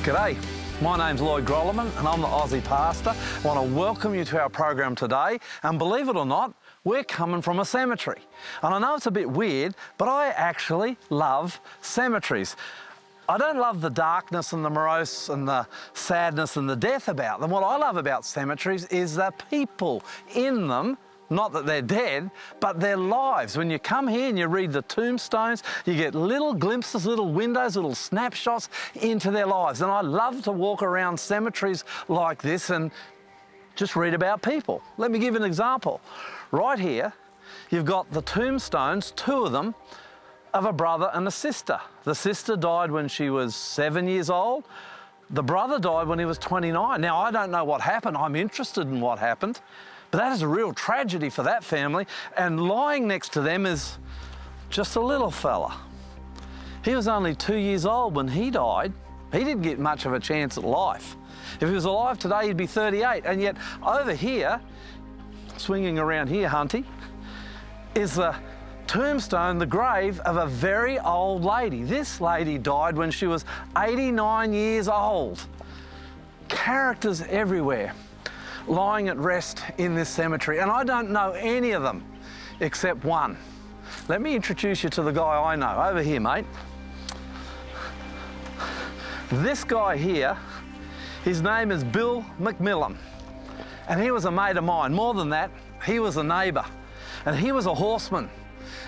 G'day, my name's Lloyd Grolleman and I'm the Aussie pastor. I want to welcome you to our program today, and believe it or not, we're coming from a cemetery. And I know it's a bit weird, but I actually love cemeteries. I don't love the darkness and the morose and the sadness and the death about them. What I love about cemeteries is the people in them. Not that they're dead, but their lives. When you come here and you read the tombstones, you get little glimpses, little windows, little snapshots into their lives. And I love to walk around cemeteries like this and just read about people. Let me give an example. Right here, you've got the tombstones, two of them, of a brother and a sister. The sister died when she was 7 years old. The brother died when he was 29. Now, I don't know what happened. I'm interested in what happened. But that is a real tragedy for that family. And lying next to them is just a little fella. He was only 2 years old when he died. He didn't get much of a chance at life. If he was alive today, he'd be 38. And yet over here, swinging around here, Hunty, is the tombstone, the grave of a very old lady. This lady died when she was 89 years old. Characters everywhere lying at rest in this cemetery, and I don't know any of them except one. Let me introduce you to the guy I know. Over here, mate. This guy here, his name is Bill McMillan, and he was a mate of mine. More than that, he was a neighbour, and he was a horseman.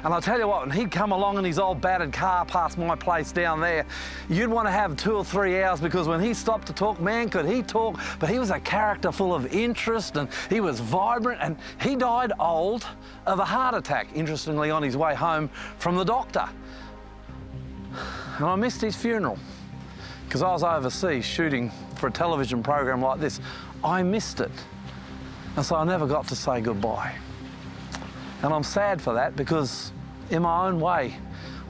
And I'll tell you what, when he'd come along in his old battered car past my place down there, you'd want to have 2 or 3 hours, because when he stopped to talk, man, could he talk. But he was a character full of interest, and he was vibrant, and he died old of a heart attack, interestingly, on his way home from the doctor. And I missed his funeral because I was overseas shooting for a television program like this. I missed it. And so I never got to say goodbye. And I'm sad for that, because in my own way,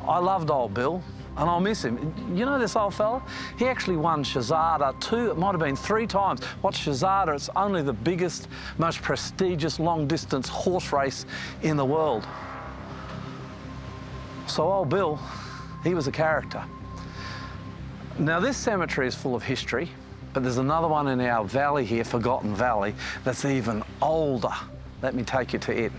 I loved old Bill and I'll miss him. You know this old fella? He actually won Shazada 2, it might have been 3 times. What's Shazada? It's only the biggest, most prestigious long-distance horse race in the world. So old Bill, he was a character. Now this cemetery is full of history, but there's another one in our valley here, Forgotten Valley, that's even older. Let me take you to it.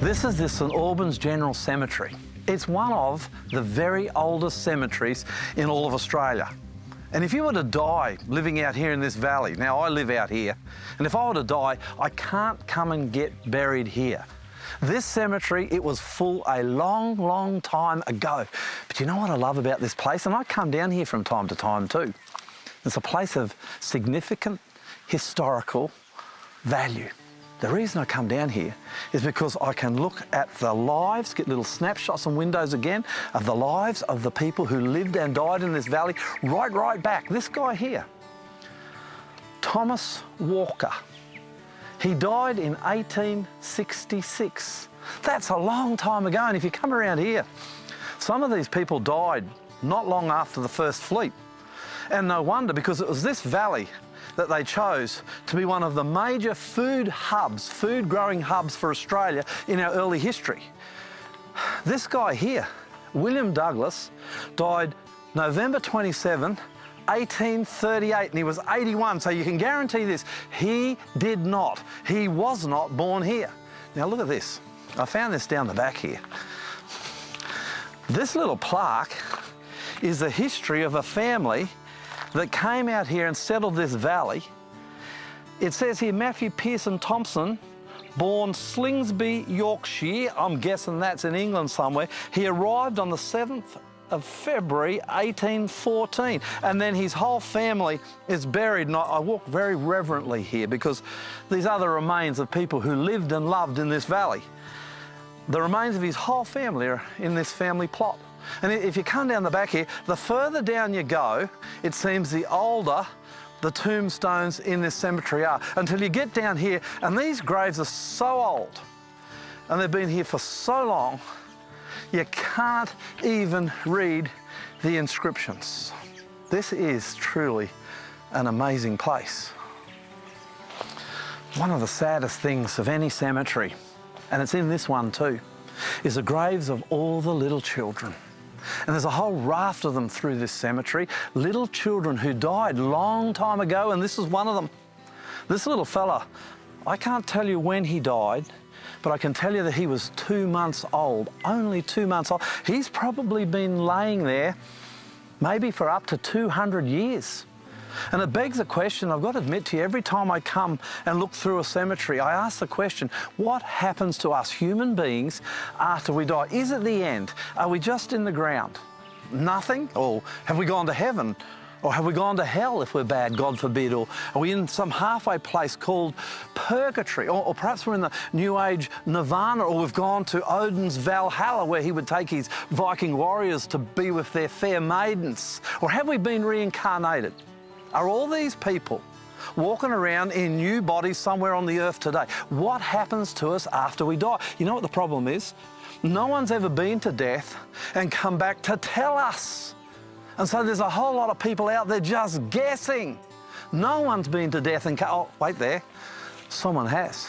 This is the St Albans General Cemetery. It's one of the very oldest cemeteries in all of Australia. And if you were to die living out here in this valley, now I live out here, and if I were to die, I can't come and get buried here. This cemetery, it was full a long, long time ago. But you know what I love about this place? And I come down here from time to time too. It's a place of significant historical value. The reason I come down here is because I can look at the lives, get little snapshots and windows again of the lives of the people who lived and died in this valley right back. This guy here, Thomas Walker. He died in 1866. That's a long time ago. And if you come around here, some of these people died not long after the first fleet. And no wonder, because it was this valley that they chose to be one of the major food hubs, food growing hubs for Australia in our early history. This guy here, William Douglas, died November 27, 1838, and he was 81, so you can guarantee this, he was not born here. Now look at this. I found this down the back here. This little plaque is the history of a family that came out here and settled this valley. It says here, Matthew Pearson Thompson, born Slingsby, Yorkshire. I'm guessing that's in England somewhere. He arrived on the 7th of February, 1814. And then his whole family is buried. And I walk very reverently here, because these are the remains of people who lived and loved in this valley. The remains of his whole family are in this family plot. And if you come down the back here, the further down you go, it seems the older the tombstones in this cemetery are, until you get down here, and these graves are so old and they've been here for so long, you can't even read the inscriptions. This is truly an amazing place. One of the saddest things of any cemetery, and it's in this one too, is the graves of all the little children. And there's a whole raft of them through this cemetery, little children who died long time ago, and this is one of them. This little fella, I can't tell you when he died, but I can tell you that he was 2 months old, only 2 months old. He's probably been laying there maybe for up to 200 years. And it begs a question, I've got to admit to you, every time I come and look through a cemetery, I ask the question, what happens to us human beings after we die? Is it the end? Are we just in the ground? Nothing? Or have we gone to heaven? Or have we gone to hell if we're bad, God forbid? Or are we in some halfway place called purgatory? Or perhaps we're in the New Age nirvana, or we've gone to Odin's Valhalla where he would take his Viking warriors to be with their fair maidens. Or have we been reincarnated? Are all these people walking around in new bodies somewhere on the earth today? What happens to us after we die? You know what the problem is? No one's ever been to death and come back to tell us. And so there's a whole lot of people out there just guessing. No one's been to death and oh, wait there, someone has.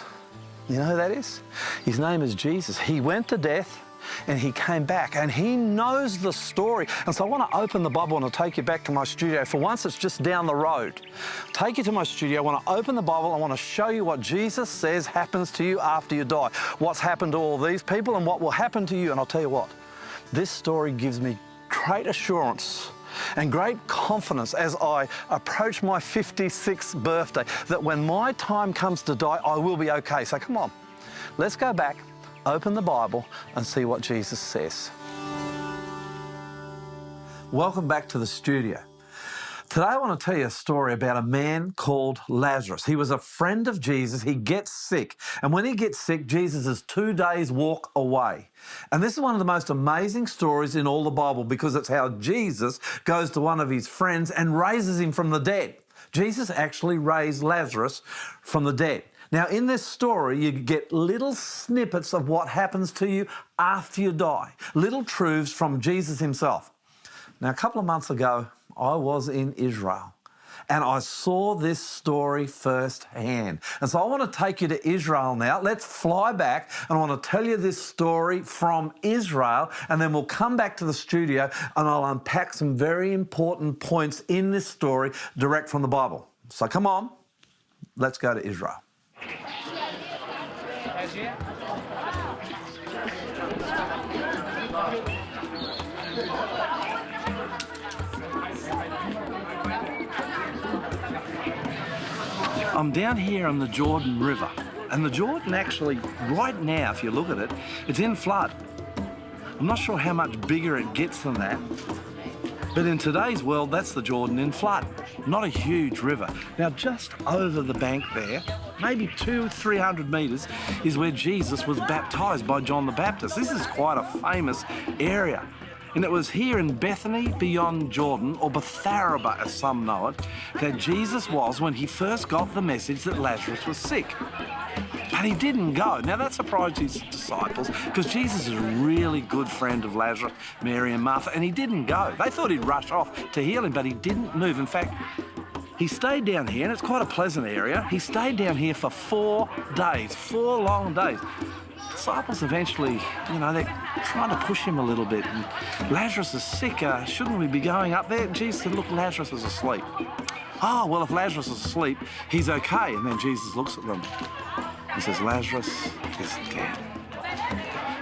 You know who that is? His name is Jesus. He went to death and he came back, and he knows the story. And so I want to open the Bible and I'll take you back to my studio. For once, it's just down the road. Take you to my studio. I want to open the Bible. I want to show you what Jesus says happens to you after you die. What's happened to all these people and what will happen to you. And I'll tell you what, this story gives me great assurance and great confidence as I approach my 56th birthday that when my time comes to die, I will be okay. So come on, let's go back, open the Bible and see what Jesus says. Welcome back to the studio. Today I want to tell you a story about a man called Lazarus. He was a friend of Jesus. He gets sick. And when he gets sick, Jesus is 2 days' walk away. And this is one of the most amazing stories in all the Bible because it's how Jesus goes to one of his friends and raises him from the dead. Jesus actually raised Lazarus from the dead. Now, in this story, you get little snippets of what happens to you after you die, little truths from Jesus himself. Now, a couple of months ago, I was in Israel and I saw this story firsthand. And so I want to take you to Israel now. Let's fly back and I want to tell you this story from Israel, and then we'll come back to the studio and I'll unpack some very important points in this story direct from the Bible. So come on, let's go to Israel. I'm down here on the Jordan River, and the Jordan actually, right now, if you look at it, it's in flood. I'm not sure how much bigger it gets than that, but in today's world, that's the Jordan in flood. Not a huge river. Now, just over the bank there, maybe 200-300 metres, is where Jesus was baptised by John the Baptist. This is quite a famous area. And it was here in Bethany beyond Jordan, or Bethabara as some know it, that Jesus was when he first got the message that Lazarus was sick. But he didn't go. Now that surprised his disciples because Jesus is a really good friend of Lazarus, Mary and Martha, and he didn't go. They thought he'd rush off to heal him, but he didn't move. In fact, he stayed down here, and it's quite a pleasant area. He stayed down here for 4 days, 4 long days. Disciples eventually, they're trying to push him a little bit. And Lazarus is sick. Shouldn't we be going up there? Jesus said, look, Lazarus is asleep. Oh, well, if Lazarus is asleep, he's okay. And then Jesus looks at them. He says, Lazarus is dead.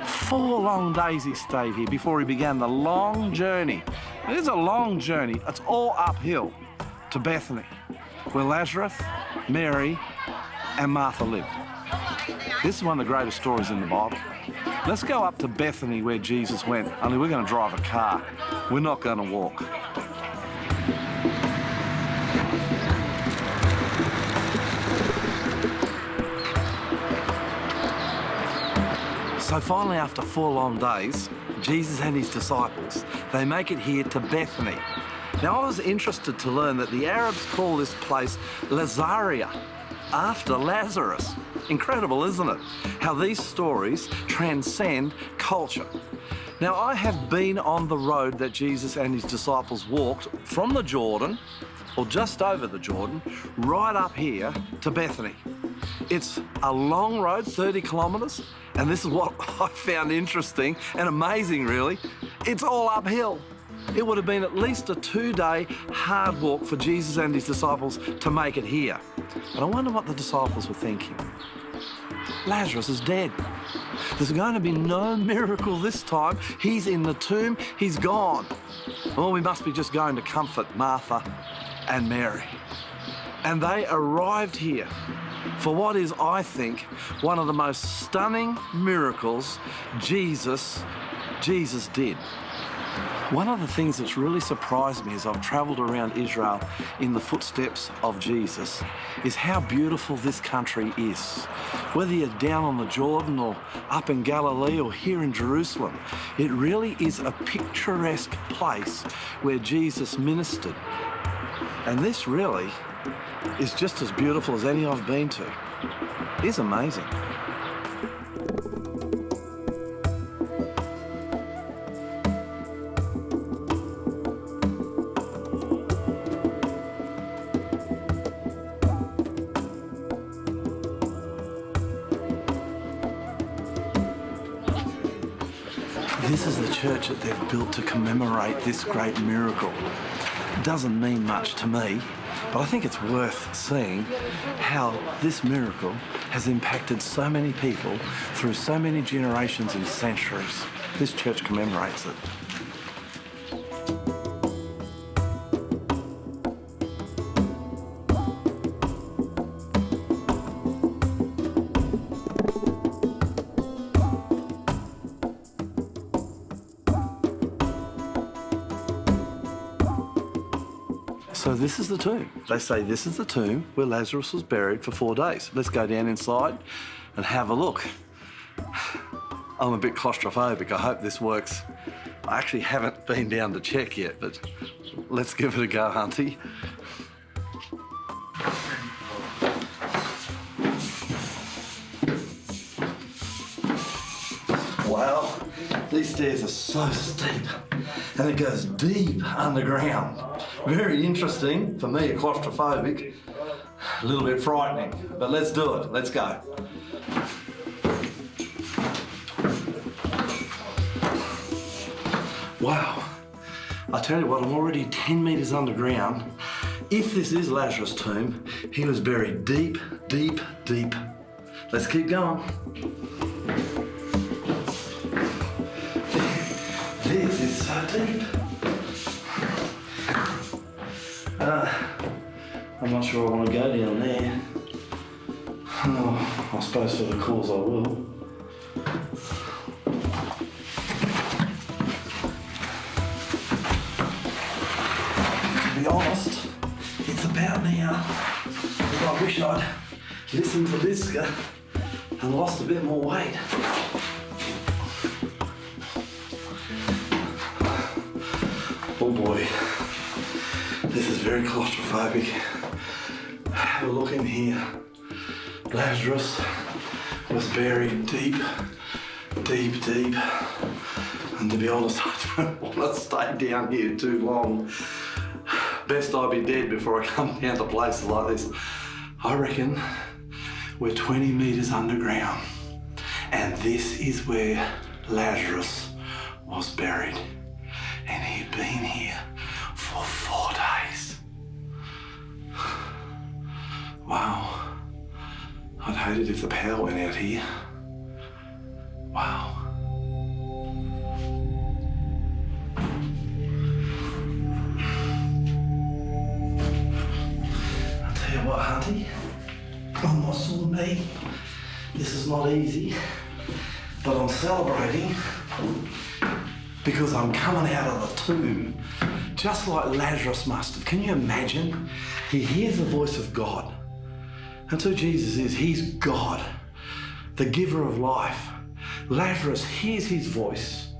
4 long days he stayed here before he began the long journey. It is a long journey. It's all uphill to Bethany, where Lazarus, Mary, and Martha lived. This is one of the greatest stories in the Bible. Let's go up to Bethany where Jesus went, only we're going to drive a car. We're not going to walk. So finally, after 4 long days, Jesus and his disciples, they make it here to Bethany. Now, I was interested to learn that the Arabs call this place Lazaria, after Lazarus. Incredible, isn't it? How these stories transcend culture. Now, I have been on the road that Jesus and his disciples walked from the Jordan, or just over the Jordan, right up here to Bethany. It's a long road, 30 kilometres, and this is what I found interesting and amazing, really. It's all uphill. It would have been at least a 2-day hard walk for Jesus and his disciples to make it here. And I wonder what the disciples were thinking. Lazarus is dead. There's going to be no miracle this time. He's in the tomb, he's gone. Well, we must be just going to comfort Martha and Mary. And they arrived here for what is, I think, one of the most stunning miracles Jesus did. One of the things that's really surprised me as I've travelled around Israel in the footsteps of Jesus is how beautiful this country is. Whether you're down on the Jordan or up in Galilee or here in Jerusalem, it really is a picturesque place where Jesus ministered. And this really is just as beautiful as any I've been to. It's amazing. This is the church that they've built to commemorate this great miracle. It doesn't mean much to me, but I think it's worth seeing how this miracle has impacted so many people through so many generations and centuries. This church commemorates it. So this is the tomb. They say this is the tomb where Lazarus was buried for 4 days. Let's go down inside and have a look. I'm a bit claustrophobic. I hope this works. I actually haven't been down to check yet, but let's give it a go, Hunty. Wow, these stairs are so steep and it goes deep underground. Very interesting for me, a claustrophobic, a little bit frightening, but let's do it, let's go. Wow, I tell you what, I'm already 10 metres underground. If this is Lazarus' tomb, he was buried deep, deep, deep. Let's keep going. This is so deep. I'm not sure I want to go down there. Oh, I suppose for the cause I will. To be honest, it's about now that I wish I'd listened to this and lost a bit more weight. Oh boy, this is very claustrophobic. Have a look in here. Lazarus was buried deep, deep, deep. And to be honest, I don't want to stay down here too long. Best I be dead before I come down to places like this. I reckon we're 20 metres underground. And this is where Lazarus was buried. And he'd been here for 4 days. Wow. I'd hate it if the power went out here. Wow. I'll tell you what, Hunty, on muscle me, this is not easy, but I'm celebrating because I'm coming out of the tomb, just like Lazarus must have. Can you imagine? He hears the voice of God. That's who Jesus is. He's God, the giver of life. Lazarus hears his voice.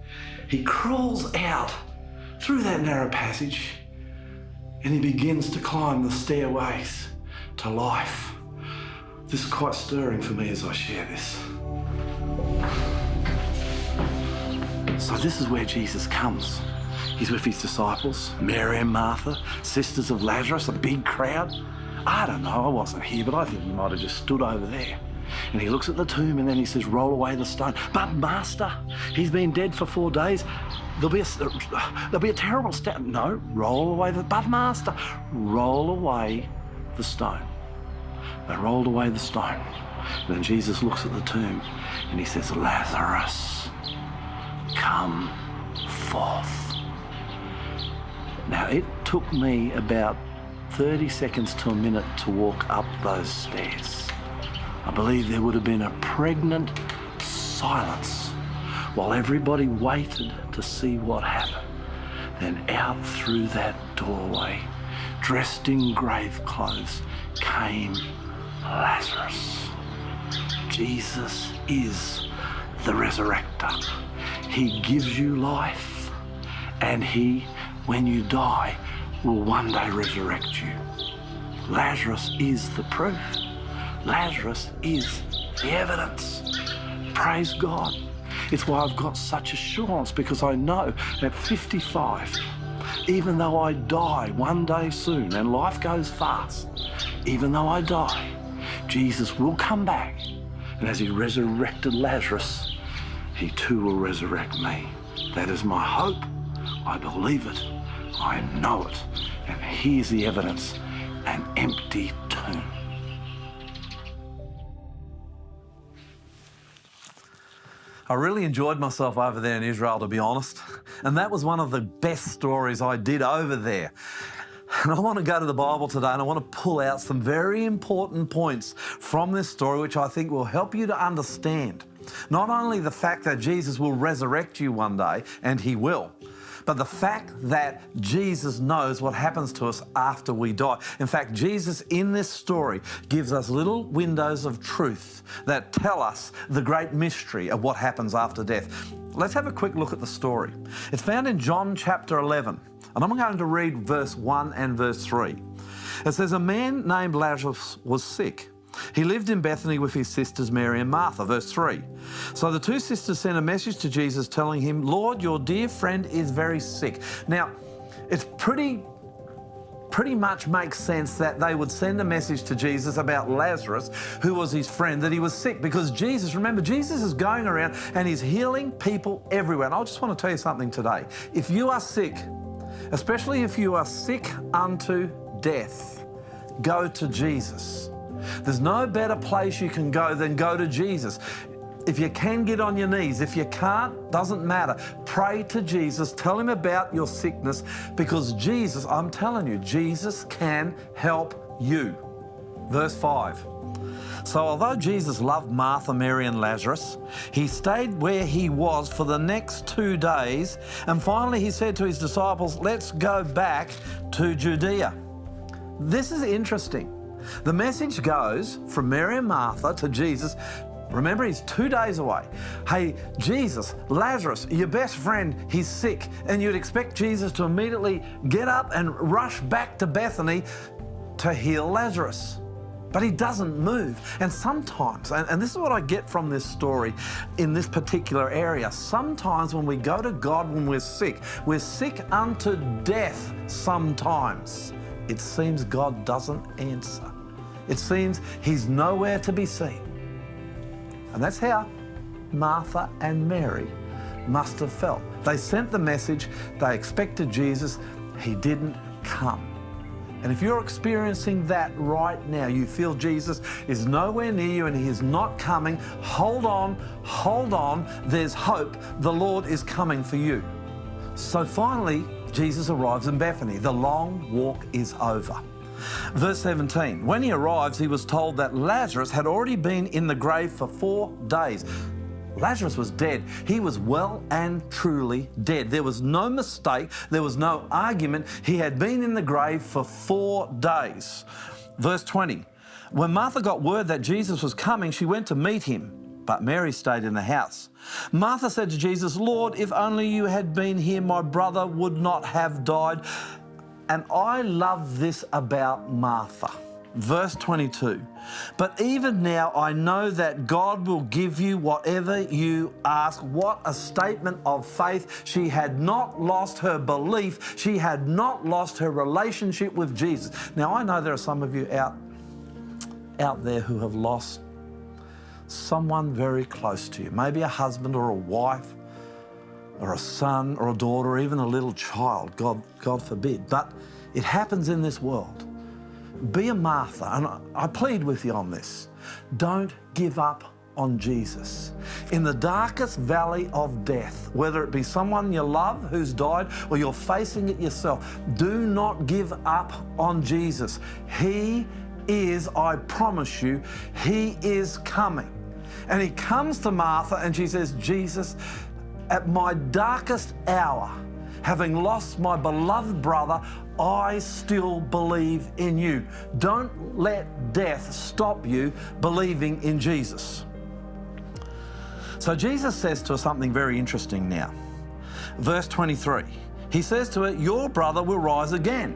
He crawls out through that narrow passage and he begins to climb the stairways to life. This is quite stirring for me as I share this. So this is where Jesus comes. He's with his disciples, Mary and Martha, sisters of Lazarus, a big crowd. I don't know, I wasn't here, but I think he might have just stood over there. And he looks at the tomb and then he says, roll away the stone. But Master, he's been dead for 4 days. There'll be a terrible step. No, roll away but Master, roll away the stone. They rolled away the stone. And then Jesus looks at the tomb and he says, Lazarus, come forth. Now, it took me about 30 seconds to a minute to walk up those stairs. I believe there would have been a pregnant silence while everybody waited to see what happened. Then out through that doorway, dressed in grave clothes, came Lazarus. Jesus is the resurrector. He gives you life, and he, when you die, will one day resurrect you. Lazarus is the proof. Lazarus is the evidence. Praise God. It's why I've got such assurance, because I know at 55, even though I die one day soon, and life goes fast, even though I die, Jesus will come back. And as he resurrected Lazarus, he too will resurrect me. That is my hope. I believe it. I know it. And here's the evidence, an empty tomb. I really enjoyed myself over there in Israel, to be honest. And that was one of the best stories I did over there. And I want to go to the Bible today and I want to pull out some very important points from this story which I think will help you to understand not only the fact that Jesus will resurrect you one day, and he will, but the fact that Jesus knows what happens to us after we die. In fact, Jesus in this story gives us little windows of truth that tell us the great mystery of what happens after death. Let's have a quick look at the story. It's found in John chapter 11, and I'm going to read verse 1 and verse 3. It says, a man named Lazarus was sick. He lived in Bethany with his sisters Mary and Martha. Verse 3. So the two sisters sent a message to Jesus telling him, Lord, your dear friend is very sick. Now, it's pretty much makes sense that they would send a message to Jesus about Lazarus, who was his friend, that he was sick, because Jesus, remember, Jesus is going around and he's healing people everywhere. And I just want to tell you something today. If you are sick, especially if you are sick unto death, go to Jesus. There's no better place you can go than go to Jesus. If you can, get on your knees. If you can't, doesn't matter. Pray to Jesus. Tell him about your sickness, because Jesus, I'm telling you, Jesus can help you. Verse 5. So although Jesus loved Martha, Mary and Lazarus, he stayed where he was for the next 2 days, and finally he said to his disciples, let's go back to Judea. This is interesting. The message goes from Mary and Martha to Jesus. Remember, he's 2 days away. Hey, Jesus, Lazarus, your best friend, he's sick. And you'd expect Jesus to immediately get up and rush back to Bethany to heal Lazarus. But he doesn't move. And sometimes, and this is what I get from this story in this particular area, sometimes when we go to God when we're sick unto death sometimes. It seems God doesn't answer. It seems he's nowhere to be seen. And that's how Martha and Mary must have felt. They sent the message, they expected Jesus, he didn't come. And if you're experiencing that right now, you feel Jesus is nowhere near you and he is not coming, hold on, there's hope, the Lord is coming for you. So finally, Jesus arrives in Bethany. The long walk is over. Verse 17, when he arrives, he was told that Lazarus had already been in the grave for 4 days. Lazarus was dead. He was well and truly dead. There was no mistake. There was no argument. He had been in the grave for 4 days. Verse 20, when Martha got word that Jesus was coming, she went to meet him, but Mary stayed in the house. Martha said to Jesus, Lord, if only you had been here, my brother would not have died. And I love this about Martha. Verse 22, but even now I know that God will give you whatever you ask. What a statement of faith. She had not lost her belief. She had not lost her relationship with Jesus. Now, I know there are some of you out there who have lost someone very close to you, maybe a husband or a wife or a son or a daughter or even a little child, God forbid. But it happens in this world. Be a Martha, and I plead with you on this. Don't give up on Jesus. In the darkest valley of death, whether it be someone you love who's died or you're facing it yourself, do not give up on Jesus. He is, I promise you, He is coming. And He comes to Martha and she says, Jesus, at my darkest hour, having lost my beloved brother, I still believe in you. Don't let death stop you believing in Jesus. So Jesus says to her something very interesting now. Verse 23, He says to her, your brother will rise again.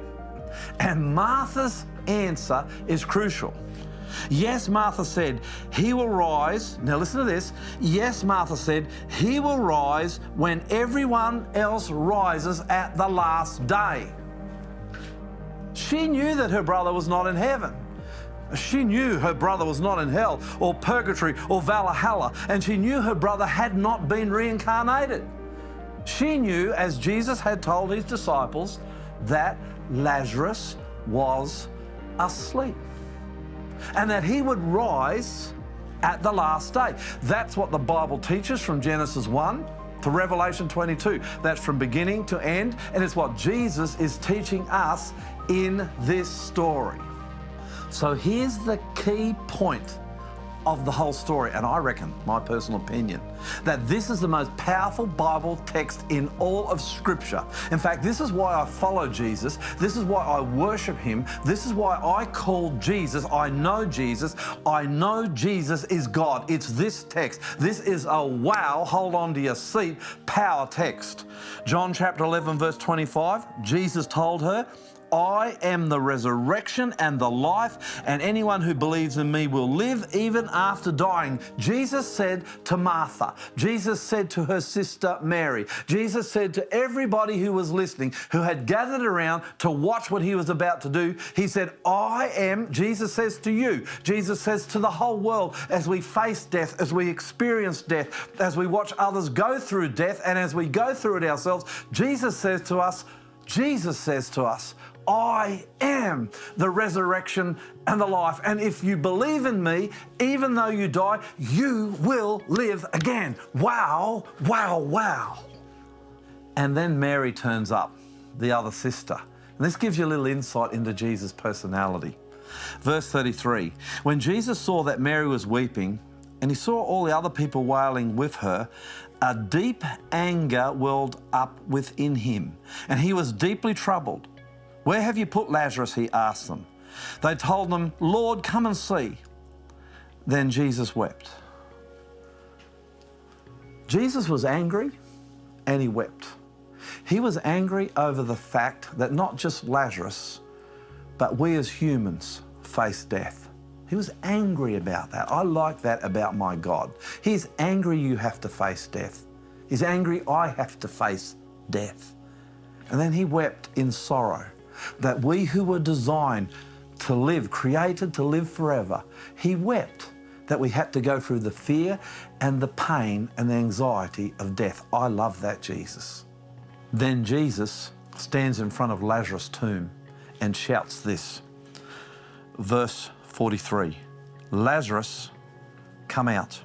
And Martha's answer is crucial. Yes, Martha said, He will rise. Now listen to this. Yes, Martha said, He will rise when everyone else rises at the last day. She knew that her brother was not in heaven. She knew her brother was not in hell or purgatory or Valhalla, and she knew her brother had not been reincarnated. She knew, as Jesus had told His disciples, that Lazarus was asleep and that he would rise at the last day. That's what the Bible teaches from Genesis 1 to Revelation 22. That's from beginning to end, and it's what Jesus is teaching us in this story. So here's the key point of the whole story, and I reckon, my personal opinion, that this is the most powerful Bible text in all of Scripture. In fact, this is why I follow Jesus. This is why I worship Him. This is why I call Jesus. I know Jesus. I know Jesus is God. It's this text. This is a wow, hold on to your seat, power text. John chapter 11, verse 25, Jesus told her, I am the resurrection and the life, and anyone who believes in me will live even after dying. Jesus said to Martha, Jesus said to her sister Mary, Jesus said to everybody who was listening, who had gathered around to watch what He was about to do, He said, I am, Jesus says to you, Jesus says to the whole world, as we face death, as we experience death, as we watch others go through death, and as we go through it ourselves, Jesus says to us, I am the resurrection and the life. And if you believe in me, even though you die, you will live again. Wow, wow, wow. And then Mary turns up, the other sister. And this gives you a little insight into Jesus' personality. Verse 33, when Jesus saw that Mary was weeping, and He saw all the other people wailing with her, a deep anger welled up within Him, and He was deeply troubled. Where have you put Lazarus? He asked them. They told Him, Lord, come and see. Then Jesus wept. Jesus was angry and He wept. He was angry over the fact that not just Lazarus, but we as humans face death. He was angry about that. I like that about my God. He's angry you have to face death. He's angry I have to face death. And then He wept in sorrow that we who were designed to live, created to live forever, He wept that we had to go through the fear and the pain and the anxiety of death. I love that, Jesus. Then Jesus stands in front of Lazarus' tomb and shouts this. Verse 43, Lazarus, come out.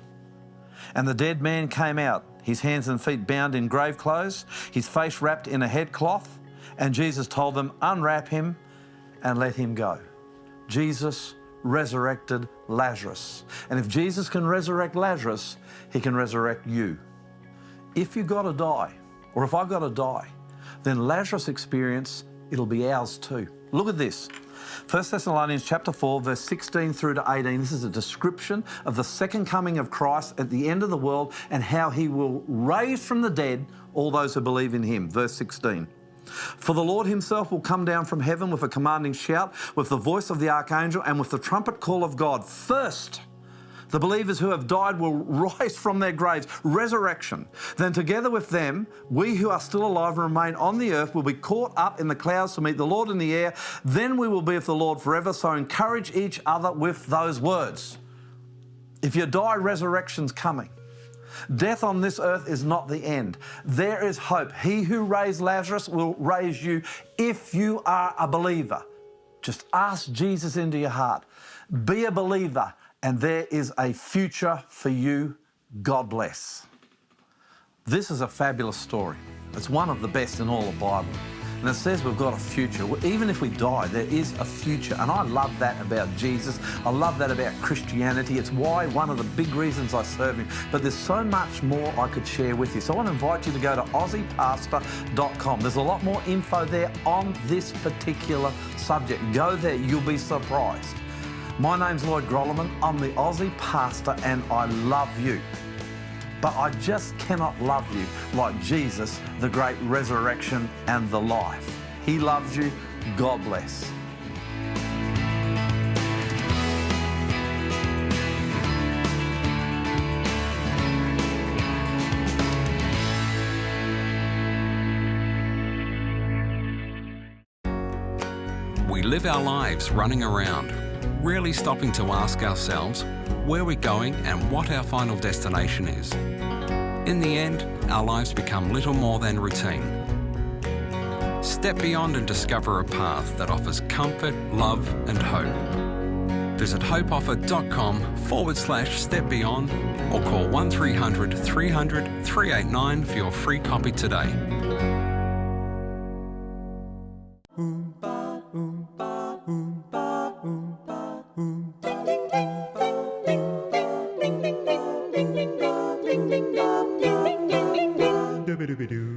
And the dead man came out, his hands and feet bound in grave clothes, his face wrapped in a headcloth. And Jesus told them, unwrap him and let him go. Jesus resurrected Lazarus. And if Jesus can resurrect Lazarus, He can resurrect you. If you got to die, or if I got to die, then Lazarus' experience, it'll be ours too. Look at this. 1 Thessalonians chapter 4, verse 16 through to 18. This is a description of the second coming of Christ at the end of the world and how He will raise from the dead all those who believe in Him. Verse 16. For the Lord himself will come down from heaven with a commanding shout, with the voice of the archangel, and with the trumpet call of God. First, the believers who have died will rise from their graves, resurrection. Then together with them, we who are still alive and remain on the earth will be caught up in the clouds to meet the Lord in the air. Then we will be with the Lord forever. So encourage each other with those words. If you die, resurrection's coming. Death on this earth is not the end. There is hope. He who raised Lazarus will raise you if you are a believer. Just ask Jesus into your heart. Be a believer, and there is a future for you. God bless. This is a fabulous story. It's one of the best in all the Bible. And it says we've got a future. Even if we die, there is a future. And I love that about Jesus. I love that about Christianity. It's why one of the big reasons I serve him. But there's so much more I could share with you. So I want to invite you to go to AussiePastor.com. There's a lot more info there on this particular subject. Go there, you'll be surprised. My name's Lloyd Grolleman. I'm the Aussie Pastor and I love you. But I just cannot love you like Jesus, the great resurrection and the life. He loves you. God bless. We live our lives running around, rarely stopping to ask ourselves where we're going and what our final destination is. In the end, our lives become little more than routine. Step beyond and discover a path that offers comfort, love and hope. Visit hopeoffer.com/step beyond or call 1300 300 389 for your free copy today. Doo-ba-doo-ba-doo.